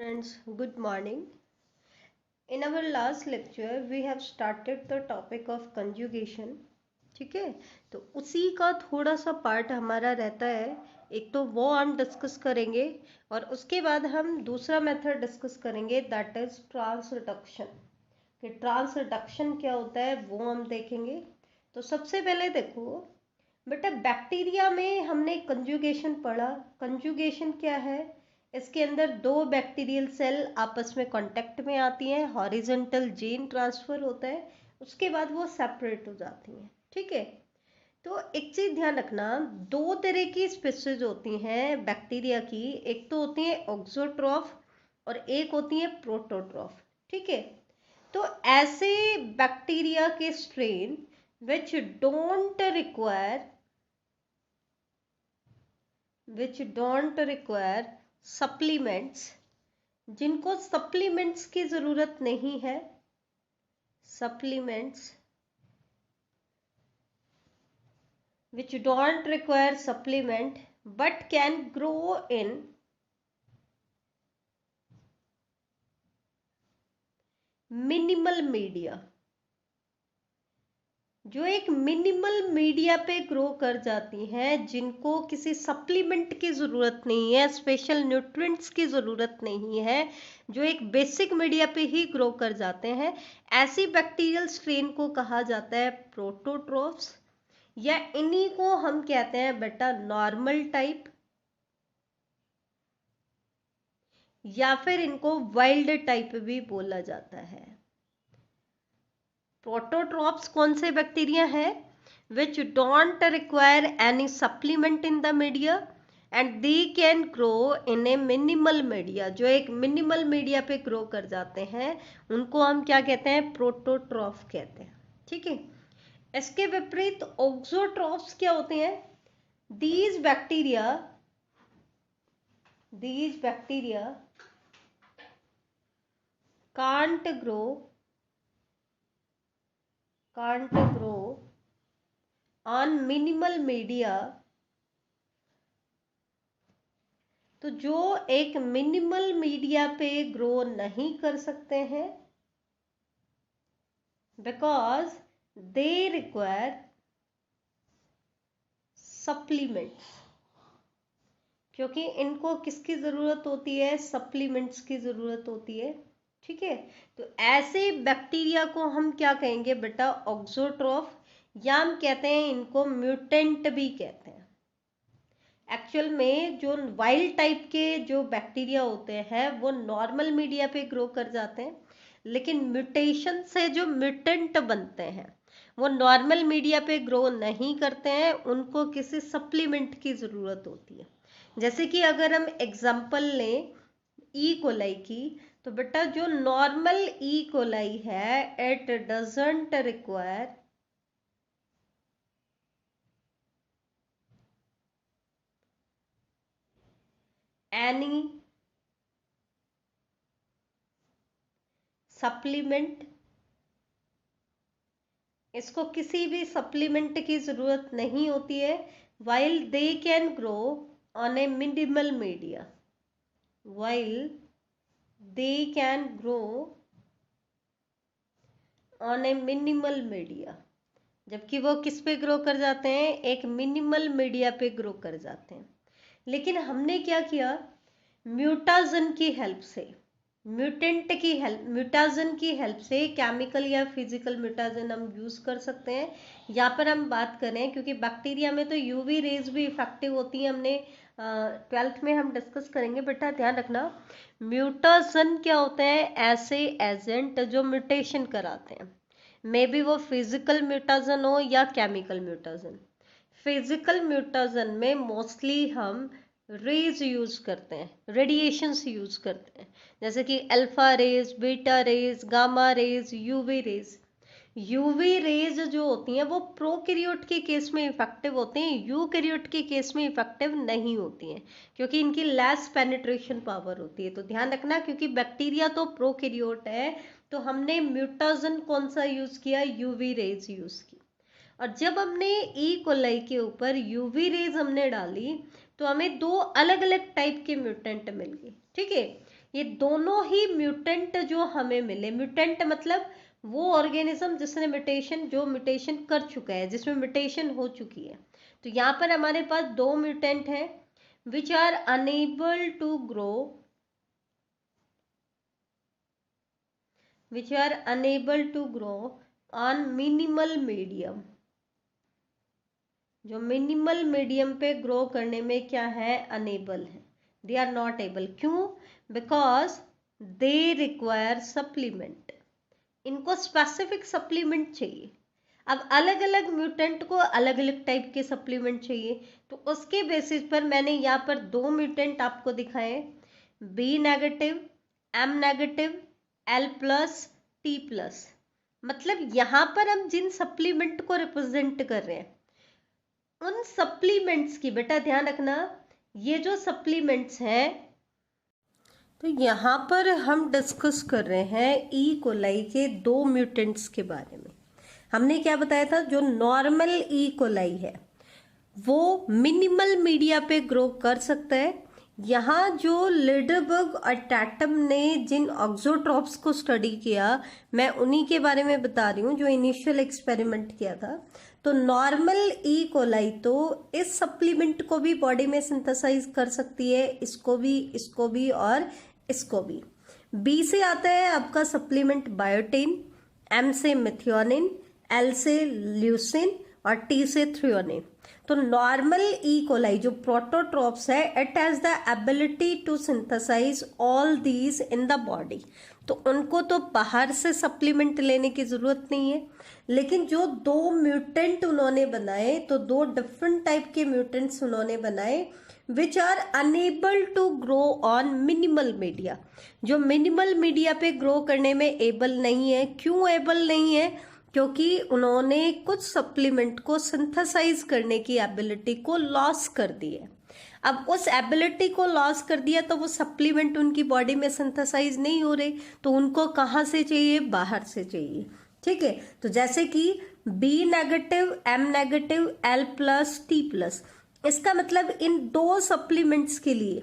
Friends, good morning. In our last lecture, we have started the topic of conjugation. ठीक है, तो उसी का थोड़ा सा पार्ट हमारा रहता है। एक तो वो हम डिस्कस करेंगे और उसके बाद हम दूसरा मेथड डिस्कस करेंगे, दैट इज ट्रांसरिडक्शन। कि ट्रांसरिडक्शन क्या होता है वो हम देखेंगे। तो सबसे पहले देखो बेटा, बैक्टीरिया में हमने कंजुगेशन पढ़ा। कंजुगेशन क्या है? इसके अंदर दो बैक्टीरियल सेल आपस में कांटेक्ट में आती हैं, हॉरिजॉन्टल जीन ट्रांसफर होता है, उसके बाद वो सेपरेट हो जाती हैं। ठीक है, तो एक चीज ध्यान रखना, दो तरह की स्पीसीज होती हैं बैक्टीरिया की। एक तो होती है ऑक्सोट्रॉफ और एक होती है प्रोटोट्रॉफ। ठीक है, तो ऐसे बैक्टीरिया के strain which don't require supplements, जिनको सप्लीमेंट्स की जरूरत नहीं है, supplements which don't require supplement but can grow in minimal media, जो एक मिनिमल मीडिया पे ग्रो कर जाती हैं, जिनको किसी सप्लीमेंट की ज़रूरत नहीं है, स्पेशल न्यूट्रिएंट्स की ज़रूरत नहीं है, जो एक बेसिक मीडिया पे ही ग्रो कर जाते हैं, ऐसी बैक्टीरियल स्ट्रेन को कहा जाता है प्रोटोट्रोफ्स, या इन्हीं को हम कहते हैं बेटा नॉर्मल टाइप, या फिर इनको वाइल्ड टाइप भी बोला जाता है। प्रोटोट्रॉप्स कौन से बैक्टीरिया हैं? which don't require any supplement in the media and they can grow in a minimal media, जो एक मिनिमल मीडिया पे ग्रो कर जाते हैं, उनको हम क्या कहते हैं? प्रोटोट्रॉफ कहते हैं। ठीक है, इसके विपरीत ऑक्सोट्रॉफ्स क्या होते हैं? these bacteria can't grow on minimal media। तो जो एक मिनिमल मीडिया पे ग्रो नहीं कर सकते हैं, बिकॉज दे रिक्वायर सप्लीमेंट्स, क्योंकि इनको किसकी जरूरत होती है? सप्लीमेंट्स की जरूरत होती है। ठीक है, तो ऐसे बैक्टीरिया को हम क्या कहेंगे बेटा? ऑक्सोट्रॉफ, या हम कहते हैं इनको म्यूटेंट भी कहते हैं। एक्चुअल में जो वाइल्ड टाइप के जो बैक्टीरिया होते हैं वो नॉर्मल मीडिया पे ग्रो कर जाते हैं, लेकिन म्यूटेशन से जो म्यूटेंट बनते हैं वो नॉर्मल मीडिया पे ग्रो नहीं करते हैं, उनको किसी सप्लीमेंट की ज़रूरत होती है। जैसे कि अगर हम एग्जांपल लें ई कोलाई की, तो बेटा जो नॉर्मल ई कोलाई है, it doesn't require any supplement, इसको किसी भी सप्लीमेंट की जरूरत नहीं होती है, while they can grow on a minimal media, while they can grow on a minimal media, जबकि वो किस पे ग्रो कर जाते हैं? एक मिनिमल मीडिया पे ग्रो कर जाते हैं। लेकिन हमने क्या किया? म्यूटाजन की हेल्प से, म्यूटाजन की हेल्प से, केमिकल या फिजिकल म्यूटाजन हम यूज कर सकते हैं। यहाँ पर हम बात करें, क्योंकि बैक्टीरिया में तो यूवी रेज भी इफेक्टिव होती है, हमने 12th में हम डिस्कस करेंगे। बेटा ध्यान रखना, म्यूटाजन क्या होते हैं? ऐसे एजेंट जो म्यूटेशन कराते हैं, मे बी वो फिजिकल म्यूटाजन हो या केमिकल म्यूटाजन। फिजिकल म्यूटाजन में मोस्टली हम रेज यूज करते हैं, रेडिएशंस यूज करते हैं, जैसे कि alpha rays, beta rays, gamma rays, UV rays. UV rays जो होती हैं वो प्रोकैरियोट के केस में इफेक्टिव होते हैं, यूकैरियोट के केस में इफेक्टिव नहीं होती हैं, क्योंकि इनकी लेस पेनिट्रेशन पावर होती है। तो ध्यान रखना, क्योंकि बैक्टीरिया तो प्रोकैरियोट है, तो हमने म्यूटाजन कौन सा यूज किया? यूवी रेज यूज की। और जब हमने ई कोलाई के ऊपर यूवी रेज हमने डाली, तो हमें दो अलग अलग टाइप के म्यूटेंट मिल गए। ठीक है, ये दोनों ही म्यूटेंट जो हमें मिले, म्यूटेंट मतलब वो ऑर्गेनिज्म जिसने म्यूटेशन, जो म्यूटेशन कर चुका है, जिसमें म्यूटेशन हो चुकी है। तो यहाँ पर हमारे पास दो म्यूटेंट हैं which are unable to grow, which are unable to grow on minimal medium, जो मिनिमल मीडियम पे ग्रो करने में क्या है, अनेबल है, दे आर नॉट एबल। क्यों? बिकॉज दे रिक्वायर सप्लीमेंट, इनको स्पेसिफिक सप्लीमेंट चाहिए। अब अलग अलग म्यूटेंट को अलग अलग टाइप के सप्लीमेंट चाहिए, तो उसके बेसिस पर मैंने यहाँ पर दो म्यूटेंट आपको दिखाए, B negative, M negative, L plus, T plus. मतलब यहाँ पर हम जिन सप्लीमेंट को रिप्रेजेंट कर रहे हैं उन सप्लीमेंट्स की, बेटा ध्यान रखना, ये जो सप्लीमेंट्स हैं, तो यहाँ पर हम डिस्कस कर रहे हैं ई कोलाई के दो म्यूटेंट्स के बारे में। हमने क्या बताया था, जो नॉर्मल ई कोलाई है वो मिनिमल मीडिया पे ग्रो कर सकता है। यहाँ जो लिडरबर्ग और टैटम ने जिन ऑक्सोट्रॉप्स को स्टडी किया, मैं उन्हीं के बारे में बता रही हूँ जो इनिशियल एक्सपेरिमेंट किया था। तो नॉर्मल ई कोलाई तो इस सप्लीमेंट को भी बॉडी में सिंथेसाइज कर सकती है, इसको भी और इसको भी। बी से आता है आपका सप्लीमेंट बायोटिन, एम से मिथियोनिन, एल से ल्यूसिन और टी से थ्रियोनिन। तो नॉर्मल ई कोलाई जो प्रोटोट्रॉप्स है, it has the ability to synthesize all these in the body. तो उनको तो बाहर से सप्लीमेंट लेने की जरूरत नहीं है। लेकिन जो दो म्यूटेंट उन्होंने बनाए, तो दो डिफरेंट टाइप के म्यूटेंट्स उन्होंने बनाए which are unable to grow on minimal media, जो मिनिमल मीडिया पे ग्रो करने में एबल नहीं है। क्यों एबल नहीं है? क्योंकि उन्होंने कुछ सप्लीमेंट को सिंथेसाइज करने की एबिलिटी को लॉस कर दी है। अब उस एबिलिटी को लॉस कर दिया तो वो सप्लीमेंट उनकी बॉडी में सिंथेसाइज नहीं हो रहे, तो उनको कहाँ से चाहिए? बाहर से चाहिए। ठीक है, तो जैसे कि B negative, M negative, L plus, T plus, इसका मतलब इन दो सप्लीमेंट्स के लिए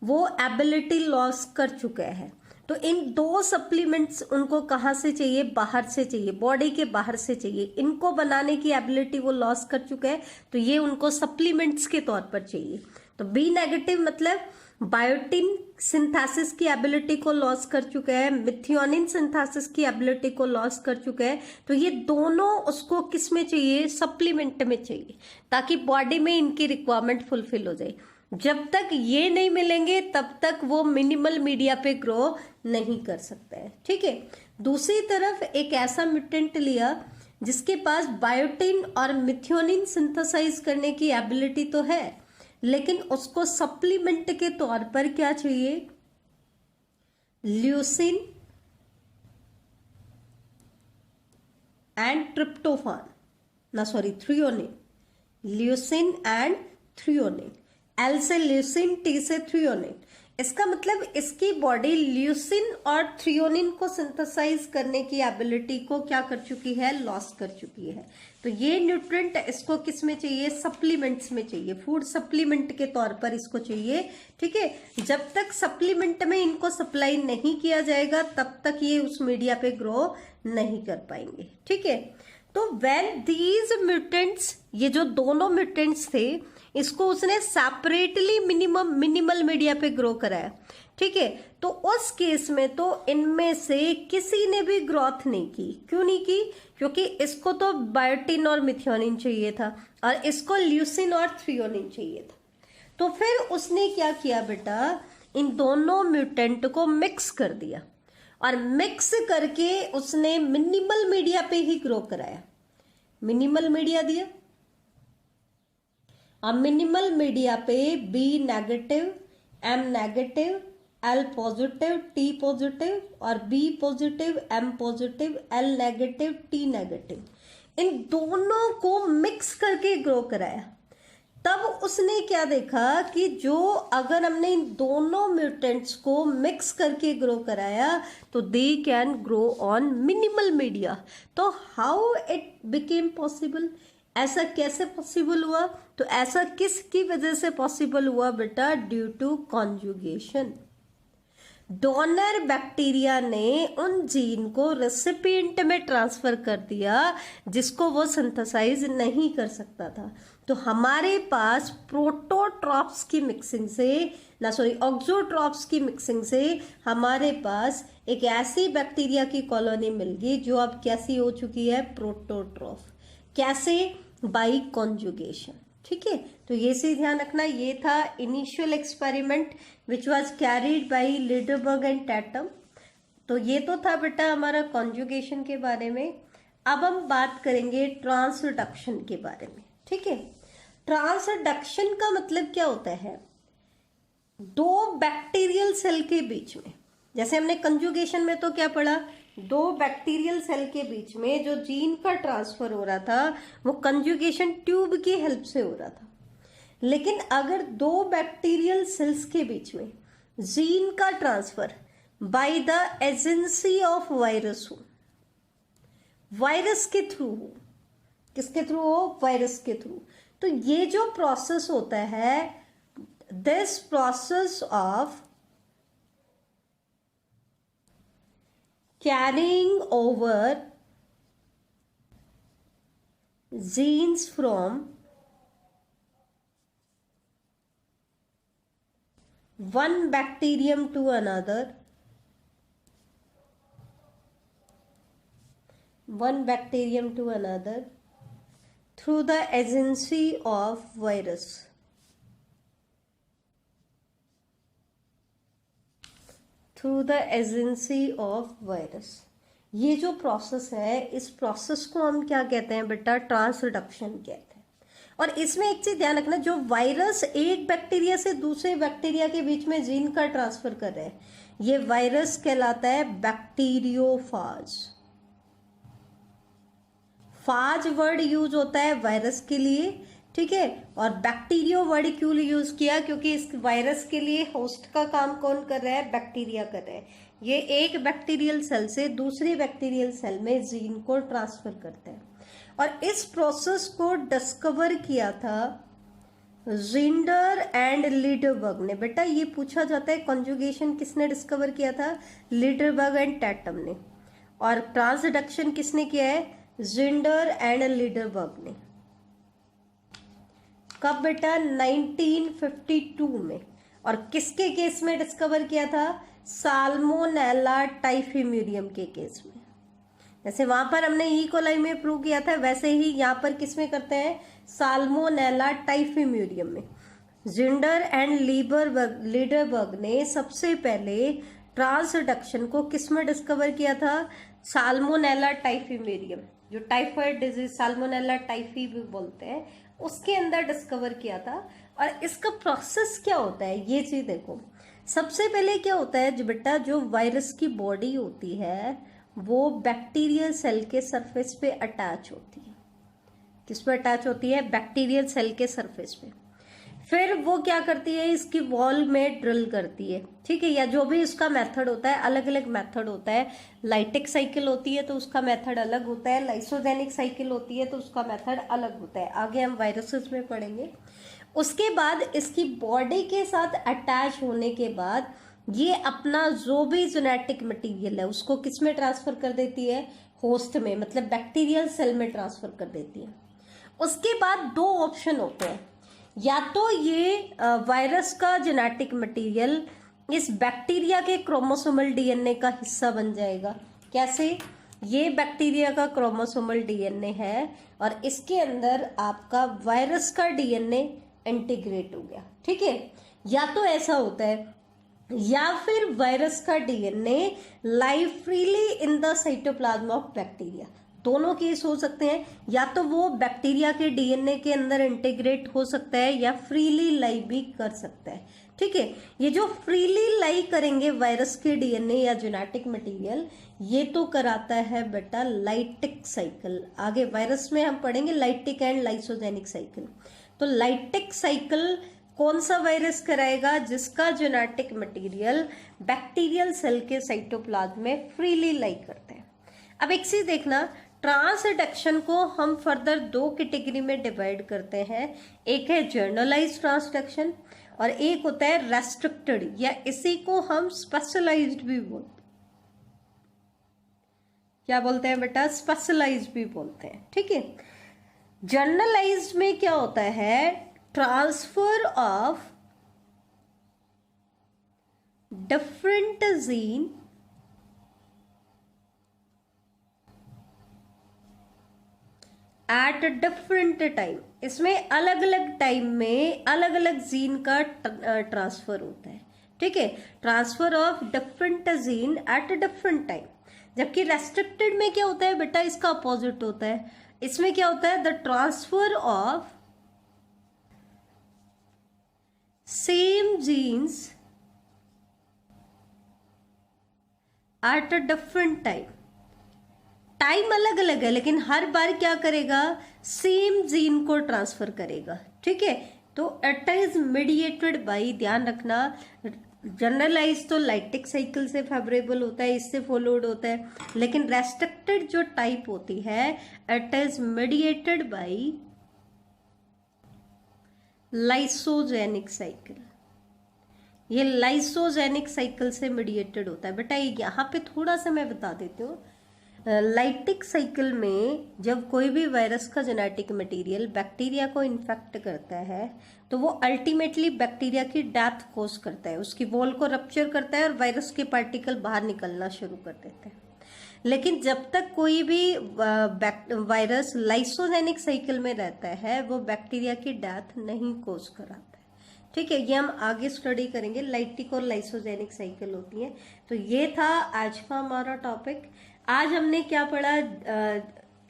वो एबिलिटी लॉस कर चुका है। तो इन दो सप्लीमेंट्स उनको कहाँ से चाहिए? बाहर से चाहिए, बॉडी के बाहर से चाहिए। इनको बनाने की एबिलिटी वो लॉस कर चुका है, तो ये उनको सप्लीमेंट्स के तौर पर चाहिए। तो बी नेगेटिव मतलब बायोटिन सिंथेसिस की एबिलिटी को लॉस कर चुका है, मिथियोनिन सिंथेसिस की एबिलिटी को लॉस कर चुका है। तो ये दोनों उसको किस में चाहिए? सप्लीमेंट में चाहिए, ताकि बॉडी में इनकी रिक्वायरमेंट फुलफिल हो जाए। जब तक ये नहीं मिलेंगे तब तक वो मिनिमल मीडिया पे ग्रो नहीं कर सकता है। ठीक है, दूसरी तरफ एक ऐसा म्यूटेंट लिया जिसके पास बायोटिन और मिथियोनिन सिंथेसाइज करने की एबिलिटी तो है, लेकिन उसको सप्लीमेंट के तौर पर क्या चाहिए? Leucine and tryptophan, threonine, leucine and threonine, L से ल्यूसिन, टी से थ्रियोनिन। इसका मतलब इसकी बॉडी ल्यूसिन और थ्रियोनिन को सिंथेसाइज करने की एबिलिटी को क्या कर चुकी है? लॉस कर चुकी है। तो ये न्यूट्रिएंट इसको किस में चाहिए? सप्लीमेंट्स में चाहिए, फूड सप्लीमेंट के तौर पर इसको चाहिए। ठीक है, जब तक सप्लीमेंट में इनको सप्लाई नहीं किया जाएगा तब तक ये उस मीडिया पे ग्रो नहीं कर पाएंगे। ठीक है, तो व्हेन दीज म्यूटेंट्स, ये जो दोनों म्यूटेंट्स थे, इसको उसने सेपरेटली मिनिमल मीडिया पे ग्रो कराया। ठीक है, तो उस केस में तो इनमें से किसी ने भी ग्रोथ नहीं की। क्यों नहीं की? क्योंकि इसको तो बायोटिन और मिथियोनिन चाहिए था और इसको ल्यूसिन और थ्रियोनिन चाहिए था। तो फिर उसने क्या किया बेटा? इन दोनों म्यूटेंट को मिक्स कर दिया और मिक्स करके उसने मिनिमल मीडिया पे ही ग्रो कराया। मिनिमल मीडिया दिया और मिनिमल मीडिया पे B negative, M negative, L positive, T positive और B positive, M positive, L negative, T negative, इन दोनों को मिक्स करके ग्रो कराया। तब उसने क्या देखा कि जो अगर हमने इन दोनों म्यूटेंट्स को मिक्स करके ग्रो कराया तो they can grow on minimal media. तो हाउ इट बिकेम पॉसिबल? ऐसा कैसे पॉसिबल हुआ? तो ऐसा किसकी वजह से पॉसिबल हुआ बेटा? Due to conjugation. Donor bacteria ने उन जीन को रेसिपिएंट में ट्रांसफर कर दिया जिसको वो सिंथेसाइज नहीं कर सकता था। तो हमारे पास प्रोटोट्रॉप्स की मिक्सिंग से ऑक्सोट्रॉप्स की मिक्सिंग से हमारे पास एक ऐसी बैक्टीरिया की कॉलोनी मिल गई जो अब कैसी हो चुकी है, प्रोटोट्रॉफ। कैसे? By conjugation. ठीक है, तो ये से ध्यान रखना। ये था initial experiment which was carried by Lederberg and Tatum. तो ये तो था बेटा हमारा कॉन्जुगेशन के बारे में। अब हम बात करेंगे ट्रांसडक्शन के बारे में। ठीक है, ट्रांसडक्शन का मतलब क्या होता है? दो बैक्टीरियल सेल के बीच में, जैसे हमने कंजुगेशन में तो क्या पढ़ा, दो बैक्टीरियल सेल के बीच में जो जीन का ट्रांसफर हो रहा था वो कंजुगेशन ट्यूब की हेल्प से हो रहा था। लेकिन अगर दो बैक्टीरियल सेल्स के बीच में जीन का transfer by the agency of virus हो, वायरस के थ्रू हो, किसके थ्रू हो? वायरस के थ्रू। तो ये जो प्रोसेस होता है, this process of carrying over genes from one bacterium to another, through the agency of virus. Through the agency of virus. ये जो प्रोसेस है, इस प्रोसेस को हम क्या कहते हैं बेटा? ट्रांसडक्शन कहते हैं। और इसमें एक चीज ध्यान रखना, जो वायरस एक बैक्टीरिया से दूसरे बैक्टीरिया के बीच में जीन का ट्रांसफर कर रहे हैं, ये वायरस कहलाता है बैक्टीरियोफाज। फाज वर्ड यूज होता है वायरस के लिए, ठीक है। और बैक्टीरियो वर्ड क्यों यूज किया? क्योंकि इस वायरस के लिए होस्ट का काम कौन कर रहा है? बैक्टीरिया कर रहा है। ये एक बैक्टीरियल सेल से दूसरी बैक्टीरियल सेल में जीन को ट्रांसफर करते हैं। और इस प्रोसेस को डिस्कवर किया था जिंडर एंड लीडरबर्ग ने। बेटा ये पूछा जाता है कॉन्जुगेशन किसने डिस्कवर किया था? लीडरबर्ग एंड टैटम ने। और ट्रांसडक्शन किसने किया है? जिंडर एंड लीडरबर्ग ने। कब बेटा? 1952 में। और किसके केस में डिस्कवर किया था? साल्मोनेला टाइफिम्यूरियम के केस में। जैसे वहां पर हमने ई कोलाई में प्रूव किया था, वैसे ही यहाँ पर किसमें करते हैं? साल्मोनेला टाइफिम्यूरियम में। जिंडर एंड लीडरबर्ग ने सबसे पहले ट्रांसडक्शन को किस में डिस्कवर किया था? साल्मोनेला टाइफिम्यूरियम, जो टाइफाइड डिजीज साल्मोनेला टाइफी भी बोलते हैं, उसके अंदर डिस्कवर किया था। और इसका प्रोसेस क्या होता है ये चीज देखो। सबसे पहले क्या होता है जो बेटा, जो वायरस की बॉडी होती है वो बैक्टीरियल सेल के सरफेस पे अटैच होती है। किस पे अटैच होती है? बैक्टीरियल सेल के सरफेस पे। फिर वो क्या करती है? इसकी वॉल में ड्रिल करती है, ठीक है। या जो भी उसका मेथड होता है, अलग अलग मेथड होता है। लाइटिक साइकिल होती है तो उसका मेथड अलग होता है, लाइसोजेनिक साइकिल होती है तो उसका मेथड अलग होता है। आगे हम वायरसेस में पढ़ेंगे। उसके बाद इसकी बॉडी के साथ अटैच होने के बाद ये अपना जो भी जेनेटिक मटेरियल है उसको किस में ट्रांसफर कर देती है? होस्ट में, मतलब बैक्टीरियल सेल में ट्रांसफर कर देती है। उसके बाद दो ऑप्शन होते हैं, या तो ये वायरस का जेनेटिक मटेरियल इस बैक्टीरिया के क्रोमोसोमल डीएनए का हिस्सा बन जाएगा। कैसे? ये बैक्टीरिया का क्रोमोसोमल डीएनए है और इसके अंदर आपका वायरस का डीएनए इंटीग्रेट हो गया, ठीक है। या तो ऐसा होता है, या फिर वायरस का DNA live freely in the cytoplasm of bacteria. दोनों केस हो सकते हैं, या तो वो बैक्टीरिया के डीएनए के अंदर इंटीग्रेट हो सकता है या फ्रीली लाई भी कर सकता है, ठीक है। ये जो फ्रीली लाई करेंगे वायरस के डीएनए या जेनेटिक मटेरियल, ये तो कराता है बेटा लाइटिक साइकिल। आगे वायरस में हम पढ़ेंगे लाइटिक एंड लाइसोजेनिक साइकिल। तो लाइटिक साइकिल कौन सा वायरस कराएगा? जिसका जेनेटिक मटेरियल बैक्टीरियल सेल के साइटोप्लाज्म में फ्रीली लाई करते हैं। अब एक चीज देखना, ट्रांसडक्शन को हम फर्दर दो कैटेगरी में डिवाइड करते हैं। एक है जर्नलाइज ट्रांसडक्शन और एक होता है रेस्ट्रिक्टेड, या इसी को हम स्पेशलाइज्ड भी बोलते हैं। क्या बोलते हैं बेटा? स्पेशलाइज्ड भी बोलते हैं, ठीक है। जनरलाइज्ड में क्या होता है? Transfer of different gene at different time. इसमें अलग अलग टाइम में अलग अलग जीन का ट्रांसफर होता है, ठीक है। Transfer of different gene at different time. जबकि रेस्ट्रिक्टेड में क्या होता है बेटा? इसका अपोजिट होता है। इसमें क्या होता है? The transfer of same genes at a different time. Time अलग अलग है, लेकिन हर बार क्या करेगा? सेम जीन को ट्रांसफर करेगा, ठीक है। तो इट इज मीडिएटेड बाय, ध्यान रखना, जनरलाइज तो लाइटिक साइकिल से फेवरेबल होता है, इससे फॉलोड होता है, लेकिन रेस्ट्रिक्टेड जो टाइप होती है it is mediated by lysogenic cycle. ये लाइसोजेनिक साइकिल से मीडिएटेड होता है बेटा। यहाँ पे थोड़ा सा मैं बता देती हूँ। लाइटिक साइकिल में जब कोई भी वायरस का जेनेटिक मटेरियल बैक्टीरिया को इन्फेक्ट करता है तो वो अल्टीमेटली बैक्टीरिया की डेथ कोज करता है, उसकी वॉल को रप्चर करता है और वायरस के पार्टिकल बाहर निकलना शुरू कर देते हैं। लेकिन जब तक कोई भी वायरस लाइसोजेनिक साइकिल में रहता है वो बैक्टीरिया की डेथ नहीं कोज कराता है, ठीक है। ये हम आगे स्टडी करेंगे, लाइटिक और लाइसोजेनिक साइकिल होती है। तो ये था आज का हमारा टॉपिक। आज हमने क्या पढ़ा?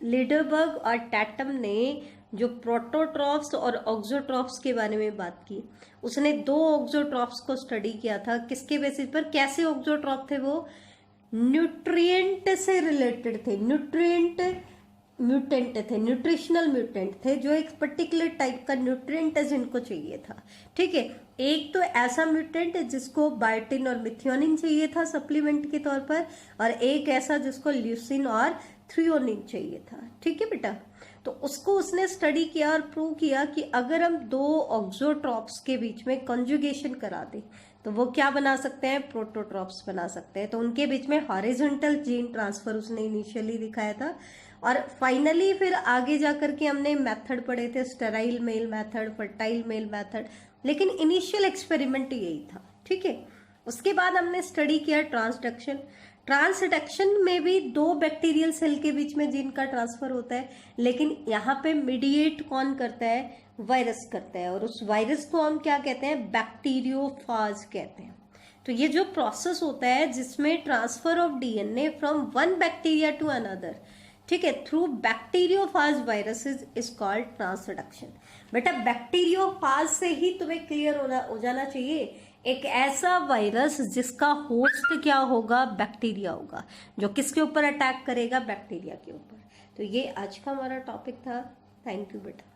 लीडरबर्ग और टैटम ने जो प्रोटोट्रॉफ्स और ऑक्सोट्रॉफ्स के बारे में बात की, उसने 2 ऑक्सोट्रॉफ्स को स्टडी किया था। किसके बेसिस पर? कैसे ऑक्सोट्रॉफ थे वो? न्यूट्रिएंट से रिलेटेड थे, न्यूट्रिएंट म्यूटेंट थे, न्यूट्रिशनल म्यूटेंट थे, जो एक पर्टिकुलर टाइप का न्यूट्रिएंट जिनको चाहिए था, ठीक है। एक तो ऐसा म्यूटेंट जिसको बायोटिन और मिथियोनिन चाहिए था सप्लीमेंट के तौर पर, और एक ऐसा जिसको ल्यूसिन और थ्रियोनिन चाहिए था, ठीक है बेटा। तो उसको उसने स्टडी किया और प्रूव किया कि अगर हम 2 ऑक्सोट्रॉप्स के बीच में कंजुगेशन करा दें तो वो क्या बना सकते हैं? प्रोटोट्रॉप्स बना सकते हैं। तो उनके बीच में हॉरिजॉन्टल जीन ट्रांसफर उसने इनिशियली दिखाया था, और फाइनली फिर आगे जाकर के हमने मेथड पढ़े थे, sterile male method, fertile male method, लेकिन इनिशियल एक्सपेरिमेंट यही था, ठीक है। उसके बाद हमने स्टडी किया ट्रांसडक्शन। ट्रांसडक्शन में भी 2 बैक्टीरियल सेल के बीच में जीन का ट्रांसफर होता है, लेकिन यहाँ पे मीडिएट कौन करता है? वायरस करता है, और उस वायरस को हम क्या कहते हैं? बैक्टीरियोफाज कहते हैं। तो ये जो प्रोसेस होता है जिसमें transfer of DNA from one bacteria to another, ठीक है, through bacteriophage viruses is called transduction. बेटा बैक्टीरियोफाज से ही तुम्हें क्लियर हो जाना चाहिए, एक ऐसा वायरस जिसका होस्ट क्या होगा? बैक्टीरिया होगा, जो किसके ऊपर अटैक करेगा? बैक्टीरिया के ऊपर। तो ये आज का हमारा टॉपिक था। थैंक यू बेटा।